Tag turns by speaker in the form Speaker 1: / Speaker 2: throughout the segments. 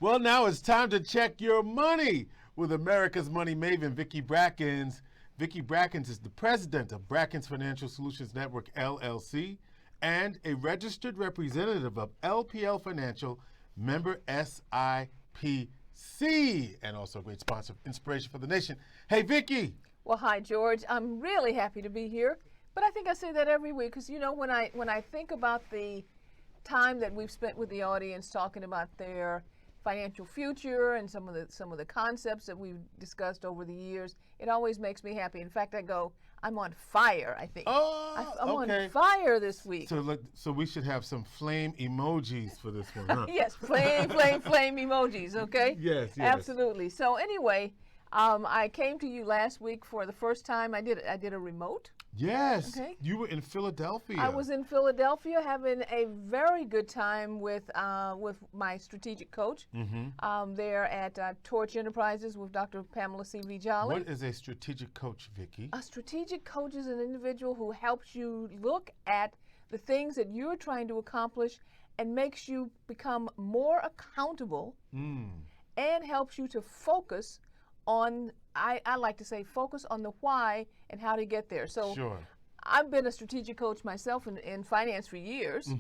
Speaker 1: Well, now it's time to check your money with America's money maven, Vicki Brackens. Vicki Brackens is the president of Brackens Financial Solutions Network, LLC, and a registered representative of LPL Financial, member SIPC, and also a great sponsor of Inspiration for the Nation. Hey, Vicki.
Speaker 2: Well, hi, George. I'm really happy to be here, but I think I say that every week because, you know, when I think about the time that we've spent with the audience talking about their financial future and some of the concepts that we've discussed over the years, it always makes me happy. In fact, I go, I'm on fire, I think. I'm on fire this week.
Speaker 1: So we should have some flame emojis for this one, huh?
Speaker 2: Yes, flame emojis, okay?
Speaker 1: Yes.
Speaker 2: Absolutely. So anyway, I came to you last week for the first time. I did a remote.
Speaker 1: Yes.
Speaker 2: Okay.
Speaker 1: You were in Philadelphia.
Speaker 2: I was in Philadelphia having a very good time with my strategic coach there at Torch Enterprises with Dr. Pamela C.V. Jolly.
Speaker 1: What is a strategic coach, Vicki?
Speaker 2: A strategic coach is an individual who helps you look at the things that you're trying to accomplish and makes you become more accountable and helps you to focus on, I like to say, focus on the why and how to get there. So
Speaker 1: sure.
Speaker 2: I've been a strategic coach myself in finance for years,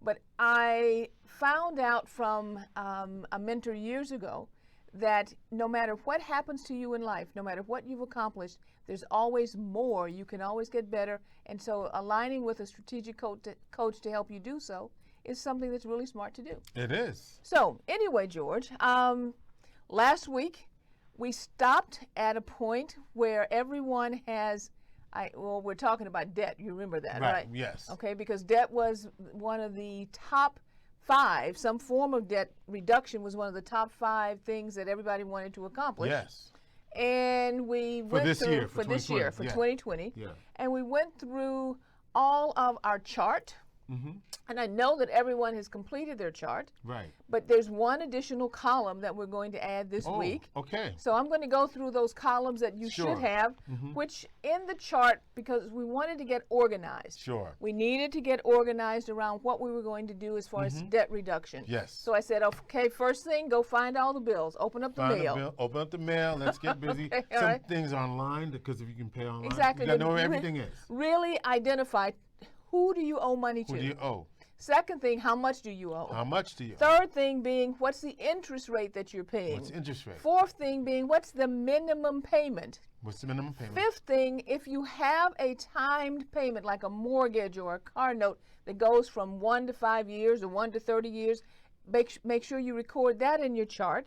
Speaker 2: but I found out from a mentor years ago that no matter what happens to you in life, no matter what you've accomplished, there's always more. You can always get better. And so aligning with a strategic coach to help you do so is something that's really smart to do.
Speaker 1: It is.
Speaker 2: So anyway, George, last week, we stopped at a point where everyone has, we're talking about debt. You remember that, right?
Speaker 1: Yes.
Speaker 2: Okay, because debt was one of the top 5, some form of debt reduction was one of the top 5 things that everybody wanted to accomplish.
Speaker 1: Yes.
Speaker 2: And we
Speaker 1: for this year,
Speaker 2: 2020.
Speaker 1: Yeah.
Speaker 2: And we went through all of our chart. And I know that everyone has completed their chart.
Speaker 1: Right.
Speaker 2: But there's one additional column that we're going to add this week.
Speaker 1: Okay.
Speaker 2: So I'm going to go through those columns that you should have, which in the chart, because we wanted to get organized.
Speaker 1: Sure.
Speaker 2: We needed to get organized around what we were going to do as far as debt reduction.
Speaker 1: Yes.
Speaker 2: So I said, okay, first thing, go find all the bills. Open up the mail.
Speaker 1: Open up the mail. Let's get busy.
Speaker 2: Okay,
Speaker 1: Some
Speaker 2: right.
Speaker 1: things are online because if you can pay online,
Speaker 2: Exactly.
Speaker 1: you got to know where everything is.
Speaker 2: Really identify who do you owe money to.
Speaker 1: Who do you owe?
Speaker 2: Second thing, how much do you owe?
Speaker 1: How much do you owe?
Speaker 2: Third thing being, what's the interest rate that you're paying?
Speaker 1: What's the interest rate?
Speaker 2: Fourth thing being, what's the minimum payment?
Speaker 1: What's the minimum payment?
Speaker 2: Fifth thing, if you have a timed payment like a mortgage or a car note that goes from 1 to 5 years or 1 to 30 years, make sure you record that in your chart.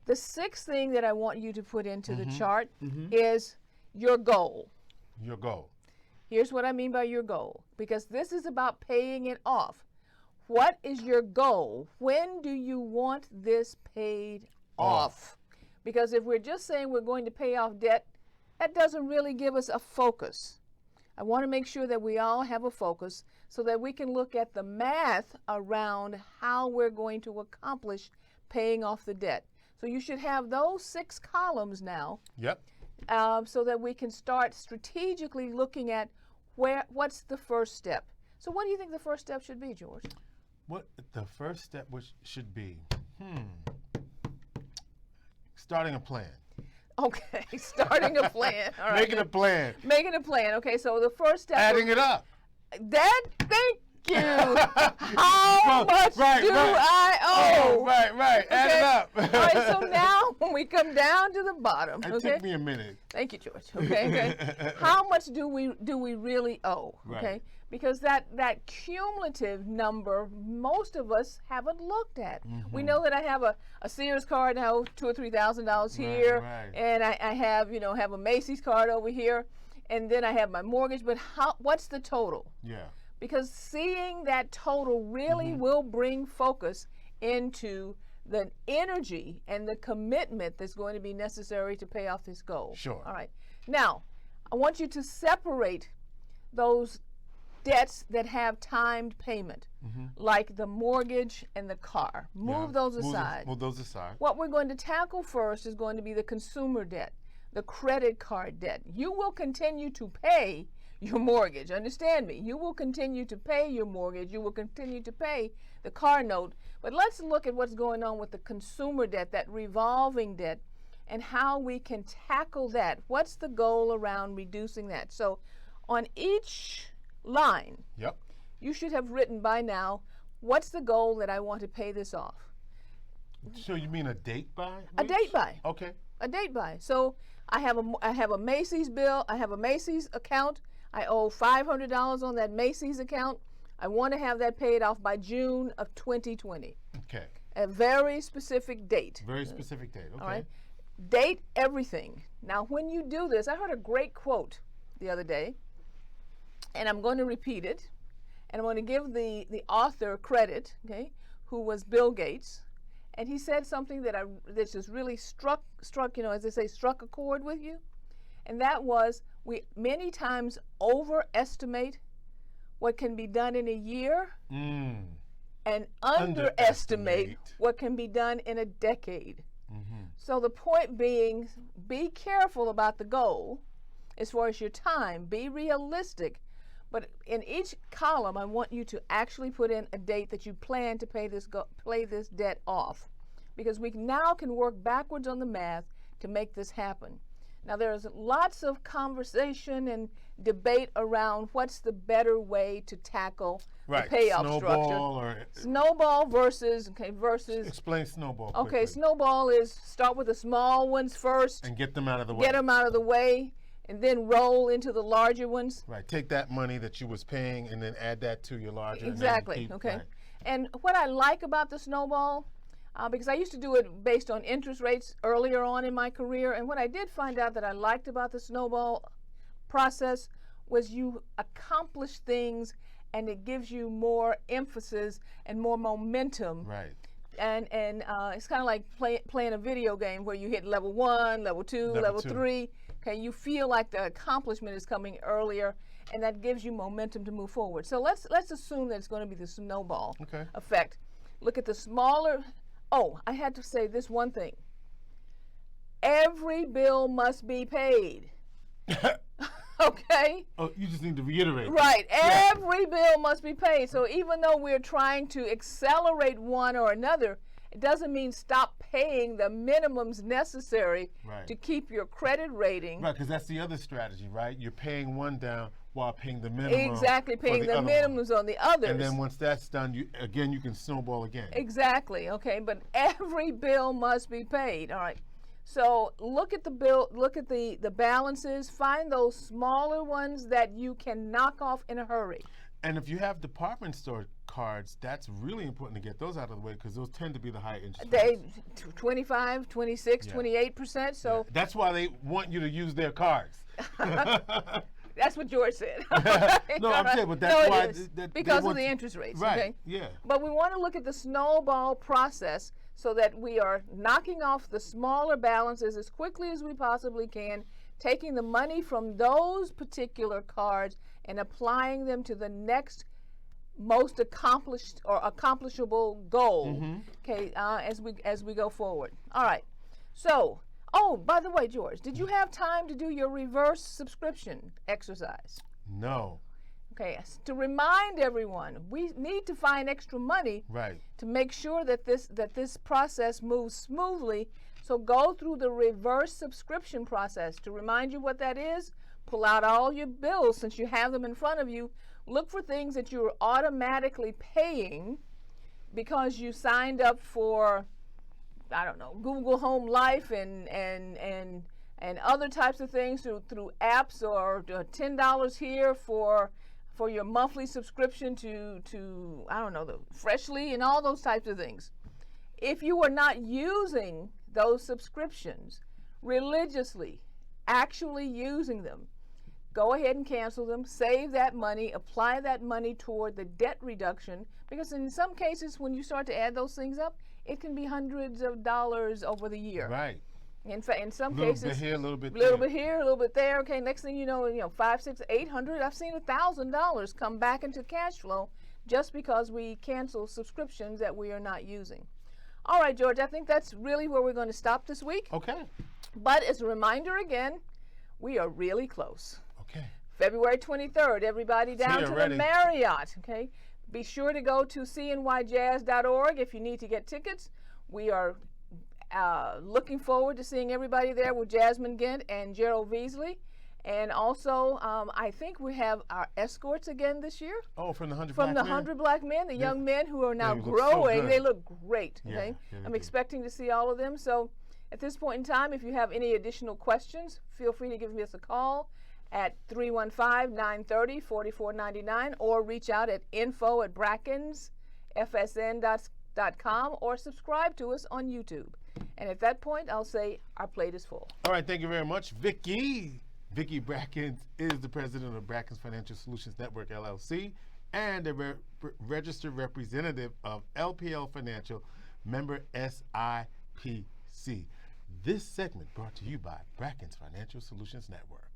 Speaker 2: The sixth thing that I want you to put into the chart is your goal.
Speaker 1: Your goal.
Speaker 2: Here's what I mean by your goal, because this is about paying it off. What is your goal? When do you want this paid off? Because if we're just saying we're going to pay off debt, that doesn't really give us a focus. I want to make sure that we all have a focus so that we can look at the math around how we're going to accomplish paying off the debt. So you should have those 6 columns now.
Speaker 1: Yep.
Speaker 2: So that we can start strategically looking at what's the first step. So what do you think the first step should be, George?
Speaker 1: What the first step should be? Starting a plan.
Speaker 2: Okay, starting a plan. All right.
Speaker 1: Making a plan.
Speaker 2: Making a plan. Okay, so the first step.
Speaker 1: Adding it up.
Speaker 2: Thank you. How much do I owe?
Speaker 1: Oh, right. Add it up.
Speaker 2: All right, so now when we come down to the bottom,
Speaker 1: It took me a minute.
Speaker 2: Thank you, George. Okay. How much do we really owe? Okay.
Speaker 1: Right.
Speaker 2: Because that cumulative number, most of us haven't looked at. We know that I have a Sears card now, $2,000 or $3,000 here, and I have have a Macy's card over here, and then I have my mortgage. But what's the total?
Speaker 1: Yeah.
Speaker 2: Because seeing that total really will bring focus into the energy and the commitment that's going to be necessary to pay off this goal.
Speaker 1: Sure.
Speaker 2: All right. Now, I want you to separate those debts that have timed payment, like the mortgage and the car. Move those aside.
Speaker 1: Move those aside.
Speaker 2: What we're going to tackle first is going to be the consumer debt, the credit card debt. You will continue to pay your mortgage. Understand me. You will continue to pay your mortgage. You will continue to pay the car note. But let's look at what's going on with the consumer debt, that revolving debt, and how we can tackle that. What's the goal around reducing that? So on each line,
Speaker 1: Yep.
Speaker 2: you should have written by now, what's the goal that I want to pay this off?
Speaker 1: So you mean a date buy?
Speaker 2: A date buy.
Speaker 1: Okay.
Speaker 2: A date buy. So I have a Macy's bill. I have a Macy's account. I owe $500 on that Macy's account. I want to have that paid off by June of 2020.
Speaker 1: Okay.
Speaker 2: A very specific date.
Speaker 1: Very specific date. Okay.
Speaker 2: All right. Date everything. Now, when you do this, I heard a great quote the other day, and I'm going to repeat it, and I'm going to give the author credit, okay, who was Bill Gates. And he said something that just really struck, as they say, struck a chord with you. And that was, we many times overestimate what can be done in a year and underestimate what can be done in a decade. So the point being, be careful about the goal as far as your time. Be realistic. But in each column, I want you to actually put in a date that you plan to pay this debt off, because we now can work backwards on the math to make this happen. Now, there's lots of conversation and debate around what's the better way to tackle the payoff
Speaker 1: Snowball
Speaker 2: structure. Snowball versus
Speaker 1: Explain Snowball.
Speaker 2: Okay,
Speaker 1: quickly.
Speaker 2: Snowball is start with the small ones first.
Speaker 1: And get them out of the way.
Speaker 2: Get them out of the way. And then roll into the larger ones.
Speaker 1: Right. Take that money that you was paying and then add that to your larger.
Speaker 2: Exactly. Okay. Right. And what I like about the Snowball, because I used to do it based on interest rates earlier on in my career, and what I did find out that I liked about the Snowball process was you accomplish things and it gives you more emphasis and more momentum.
Speaker 1: Right.
Speaker 2: And it's kind of like playing a video game where you hit level 1, level 2, level 3. Okay, you feel like the accomplishment is coming earlier, and that gives you momentum to move forward. So let's assume that it's going to be the snowball effect. Look at the smaller. Oh, I had to say this one thing. Every bill must be paid. Okay?
Speaker 1: Oh, you just need to reiterate.
Speaker 2: Right. Every bill must be paid. So even though we're trying to accelerate one or another, it doesn't mean stop paying the minimums necessary to keep your credit rating.
Speaker 1: Right, because that's the other strategy, right? You're paying one down while paying the minimum.
Speaker 2: Exactly, paying the minimums on the others.
Speaker 1: And then once that's done, you can snowball again.
Speaker 2: Exactly, okay, but every bill must be paid. All right. So look at the bill, look at the balances, find those smaller ones that you can knock off in a hurry.
Speaker 1: And if you have department store cards, that's really important to get those out of the way, because those tend to be the high interest rates.
Speaker 2: 25, 26, 28%. So
Speaker 1: that's why they want you to use their cards.
Speaker 2: That's what George said.
Speaker 1: No, I'm saying, but that's why.
Speaker 2: Because of the interest rates.
Speaker 1: Right,
Speaker 2: okay?
Speaker 1: Yeah.
Speaker 2: But we want to look at the snowball process so that we are knocking off the smaller balances as quickly as we possibly can, taking the money from those particular cards and applying them to the next most accomplished or accomplishable goal. Okay, as we go forward. All right. So, oh, by the way, George, did you have time to do your reverse subscription exercise?
Speaker 1: No.
Speaker 2: Okay, to remind everyone, we need to find extra money to make sure that this process moves smoothly. So go through the reverse subscription process. To remind you what that is, pull out all your bills since you have them in front of you. Look for things that you're automatically paying because you signed up for, I don't know, Google Home Life and other types of things through apps, or $10 here for your monthly subscription to I don't know, the Freshly and all those types of things. If you are not using those subscriptions religiously, actually using them, go ahead and cancel them, save that money, apply that money toward the debt reduction, because in some cases when you start to add those things up, it can be hundreds of dollars over the year.
Speaker 1: Right.
Speaker 2: In fact, in some
Speaker 1: A
Speaker 2: cases,
Speaker 1: little bit here, a little bit there.
Speaker 2: A little bit here, a little bit there. Okay, next thing you know, $500, $600, $800. I've seen $1,000 come back into cash flow just because we cancel subscriptions that we are not using. All right, George, I think that's really where we're going to stop this week.
Speaker 1: Okay.
Speaker 2: But as a reminder again, we are really close.
Speaker 1: Okay.
Speaker 2: February 23rd, everybody down
Speaker 1: here
Speaker 2: to
Speaker 1: already.
Speaker 2: the Marriott, okay? Be sure to go to cnyjazz.org if you need to get tickets. We are looking forward to seeing everybody there with Jasmine Gint and Gerald Veasley. And also, I think we have our escorts again this year.
Speaker 1: Oh, from the 100
Speaker 2: From
Speaker 1: Black
Speaker 2: the
Speaker 1: Men?
Speaker 2: 100 Black Men, the young men who are now
Speaker 1: They look so
Speaker 2: growing.
Speaker 1: good.
Speaker 2: They look great,
Speaker 1: Yeah,
Speaker 2: okay?
Speaker 1: yeah, they
Speaker 2: I'm
Speaker 1: do.
Speaker 2: expecting to see all of them. So at this point in time, if you have any additional questions, feel free to give us a call at 315-930-4499 or reach out at info@brackensfsn.com or subscribe to us on YouTube. And at that point, I'll say our plate is full.
Speaker 1: All right, thank you very much, Vicki. Vicki Brackens is the president of Brackens Financial Solutions Network, LLC, and a registered representative of LPL Financial, member SIPC. This segment brought to you by Brackens Financial Solutions Network.